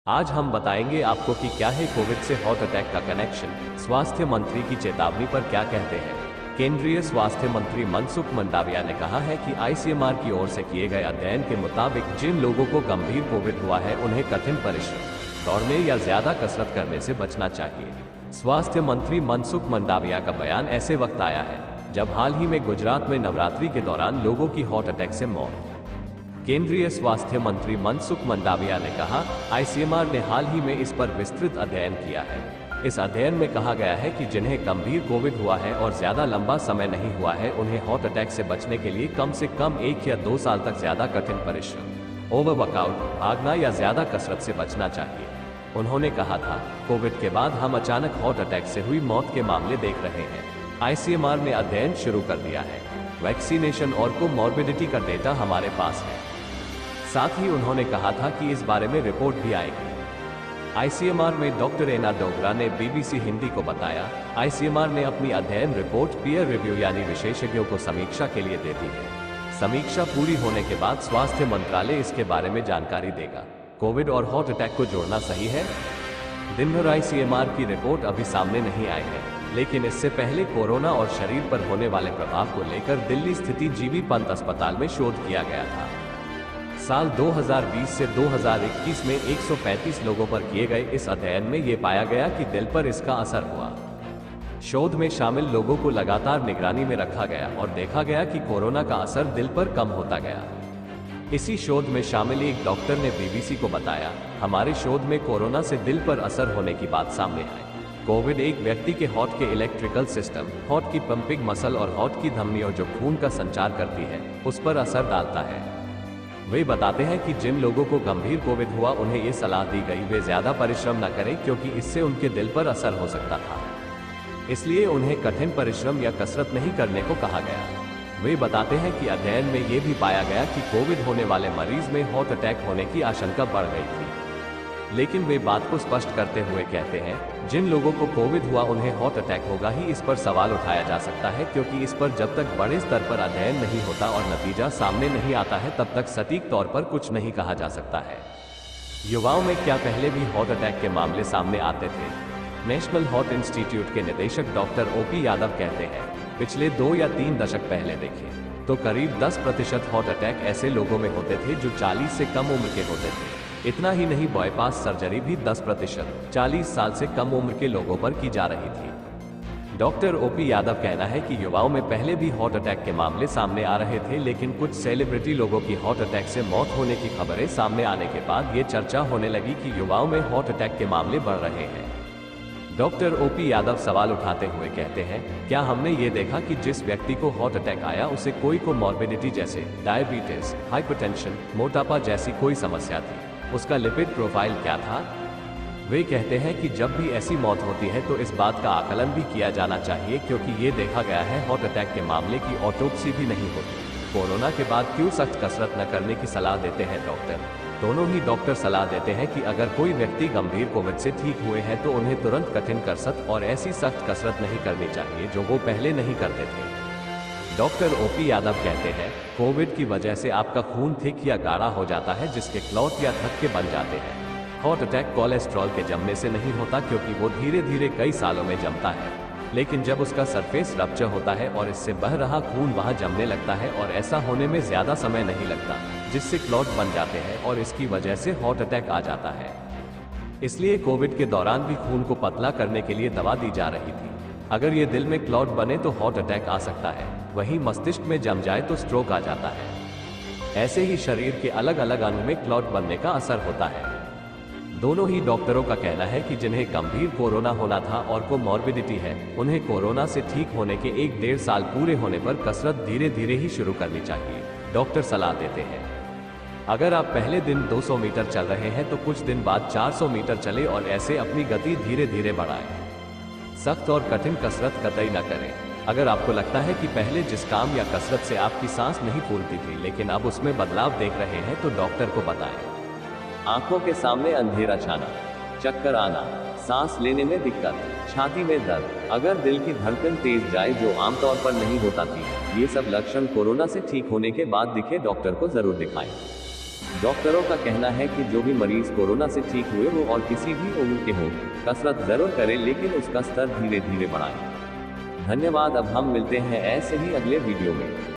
आज हम बताएंगे आपको कि क्या है कोविड से हार्ट अटैक का कनेक्शन। स्वास्थ्य मंत्री की चेतावनी पर क्या कहते हैं। केंद्रीय स्वास्थ्य मंत्री मनसुख मंडाविया ने कहा है कि आईसीएमआर की ओर से किए गए अध्ययन के मुताबिक जिन लोगों को गंभीर कोविड हुआ है उन्हें कठिन परिश्रम, दौड़ने या ज्यादा कसरत करने से बचना चाहिए। स्वास्थ्य मंत्री मनसुख मंडाविया का बयान ऐसे वक्त आया है जब हाल ही में गुजरात में नवरात्रि के दौरान लोगों की हार्ट अटैक से मौत। केंद्रीय स्वास्थ्य मंत्री मनसुख मंडाविया ने कहा, आईसीएमआर ने हाल ही में इस पर विस्तृत अध्ययन किया है। इस अध्ययन में कहा गया है कि जिन्हें गंभीर कोविड हुआ है और ज्यादा लंबा समय नहीं हुआ है उन्हें हार्ट अटैक से बचने के लिए कम से कम 1 या 2 साल तक ज्यादा कठिन परिश्रम, ओवरवर्कआउट, भागना या ज्यादा कसरत से बचना चाहिए। उन्होंने कहा था, कोविड के बाद हम अचानक हार्ट अटैक से हुई मौत के मामले देख रहे हैं। आईसीएमआर ने अध्ययन शुरू कर दिया है। वैक्सीनेशन और कोमॉर्बिडिटी का डेटा हमारे पास है। साथ ही उन्होंने कहा था कि इस बारे में रिपोर्ट भी आएगी। आईसीएमआर में डॉक्टर एना डोगरा ने बीबीसी हिंदी को बताया, आईसीएमआर ने अपनी अध्ययन रिपोर्ट पीयर रिव्यू यानी विशेषज्ञों को समीक्षा के लिए दे दी है। समीक्षा पूरी होने के बाद स्वास्थ्य मंत्रालय इसके बारे में जानकारी देगा। कोविड और हार्ट अटैक को जोड़ना सही है? दिन भर आईसीएमआर की रिपोर्ट अभी सामने नहीं आई है, लेकिन इससे पहले कोरोना और शरीर पर होने वाले प्रभाव को लेकर दिल्ली स्थित जीबी पंत अस्पताल में शोध किया गया था। साल 2020 से 2021 में 135 लोगों पर किए गए इस अध्ययन में ये पाया गया कि दिल पर इसका असर हुआ। शोध में शामिल लोगों को लगातार निगरानी में रखा गया और देखा गया कि कोरोना का असर दिल पर कम होता गया। इसी शोध में शामिल एक डॉक्टर ने बीबीसी को बताया, हमारे शोध में कोरोना से दिल पर असर होने की बात सामने आई। कोविड एक व्यक्ति के हार्ट के इलेक्ट्रिकल सिस्टम, हार्ट की पंपिंग मसल और हार्ट की धमनियों जो खून का संचार करती है, उस पर असर डालता है। वे बताते हैं कि जिन लोगों को गंभीर कोविड हुआ उन्हें ये सलाह दी गई वे ज्यादा परिश्रम न करें क्योंकि इससे उनके दिल पर असर हो सकता था। इसलिए उन्हें कठिन परिश्रम या कसरत नहीं करने को कहा गया। वे बताते हैं कि अध्ययन में ये भी पाया गया कि कोविड होने वाले मरीज में हार्ट अटैक होने की आशंका बढ़ गई थी। लेकिन वे बात को स्पष्ट करते हुए कहते हैं, जिन लोगों को कोविड हुआ उन्हें हार्ट अटैक होगा ही इस पर सवाल उठाया जा सकता है क्योंकि इस पर जब तक बड़े स्तर पर अध्ययन नहीं होता और नतीजा सामने नहीं आता है तब तक सटीक तौर पर कुछ नहीं कहा जा सकता है। युवाओं में क्या पहले भी हार्ट अटैक के मामले सामने आते थे? नेशनल हार्ट इंस्टीट्यूट के निदेशक डॉक्टर ओपी यादव कहते हैं, पिछले 2 या 3 दशक पहले देखें तो करीब 10% हार्ट अटैक ऐसे लोगों में होते थे जो 40 से कम उम्र के होते थे। इतना ही नहीं, बाईपास सर्जरी भी 10% 40 साल से कम उम्र के लोगों पर की जा रही थी। डॉक्टर ओपी यादव कहना है कि युवाओं में पहले भी हार्ट अटैक के मामले सामने आ रहे थे, लेकिन कुछ सेलिब्रिटी लोगों की हार्ट अटैक से मौत होने की खबरें सामने आने के बाद ये चर्चा होने लगी कि युवाओं में हार्ट अटैक के मामले बढ़ रहे हैं। डॉक्टर ओपी यादव सवाल उठाते हुए कहते हैं, क्या हमने ये देखा कि जिस व्यक्ति को हार्ट अटैक आया उसे कोई कोमॉर्बिडिटी जैसे डायबिटीज, हाइपरटेंशन, मोटापा जैसी कोई समस्या थी? उसका लिपिड प्रोफाइल क्या था? वे कहते हैं कि जब भी ऐसी मौत होती है तो इस बात का आकलन भी किया जाना चाहिए क्योंकि ये देखा गया है हार्ट अटैक के मामले की ऑटोप्सी भी नहीं होती। कोरोना के बाद क्यों सख्त कसरत न करने की सलाह देते हैं डॉक्टर? दोनों ही डॉक्टर सलाह देते हैं कि अगर कोई व्यक्ति गंभीर कोविड से ठीक हुए हैं तो उन्हें तुरंत कठिन कसरत और ऐसी सख्त कसरत नहीं करनी चाहिए जो वो पहले नहीं करते थे। डॉक्टर ओपी यादव कहते हैं, कोविड की वजह से आपका खून थिक या गाढ़ा हो जाता है जिसके क्लॉट या थक्के बन जाते हैं। हार्ट अटैक कोलेस्ट्रॉल के जमने से नहीं होता क्योंकि वो धीरे धीरे कई सालों में जमता है, लेकिन जब उसका सरफेस रप्चर होता है और इससे बह रहा खून वहां जमने लगता है और ऐसा होने में ज्यादा समय नहीं लगता, जिससे क्लॉट बन जाते हैं और इसकी वजह से हार्ट अटैक आ जाता है। इसलिए कोविड के दौरान भी खून को पतला करने के लिए दवा दी जा रही थी। अगर ये दिल में क्लॉट बने तो हार्ट अटैक आ सकता है, वहीं मस्तिष्क में जम जाए तो स्ट्रोक आ जाता है। ऐसे ही शरीर के अलग अलग अंग में क्लॉट बनने का असर होता है। दोनों ही डॉक्टरों का कहना है कि जिन्हें गंभीर कोरोना होना था और कोमॉर्बिडिटी है उन्हें कोरोना से ठीक होने के 1-1.5 साल पूरे होने पर कसरत धीरे धीरे ही शुरू करनी चाहिए। डॉक्टर सलाह देते हैं, अगर आप पहले दिन 200 मीटर चल रहे हैं तो कुछ दिन बाद 400 मीटर चले और ऐसे अपनी गति धीरे धीरे बढ़ाएं। सख्त और कठिन कसरत कतई न करें। अगर आपको लगता है कि पहले जिस काम या कसरत से आपकी सांस नहीं फूलती थी लेकिन अब उसमें बदलाव देख रहे हैं तो डॉक्टर को बताएं। आंखों के सामने अंधेरा छाना, चक्कर आना, सांस लेने में दिक्कत, छाती में दर्द, अगर दिल की धड़कन तेज जाए जो आमतौर पर नहीं होता थी, ये सब लक्षण कोरोना से ठीक होने के बाद दिखे डॉक्टर को जरूर दिखाएं। डॉक्टरों का कहना है कि जो भी मरीज कोरोना से ठीक हुए हो और किसी भी उम्र के हो, कसरत जरूर करें लेकिन उसका स्तर धीरे धीरे बढ़ाएं। धन्यवाद। अब हम मिलते हैं ऐसे ही अगले वीडियो में।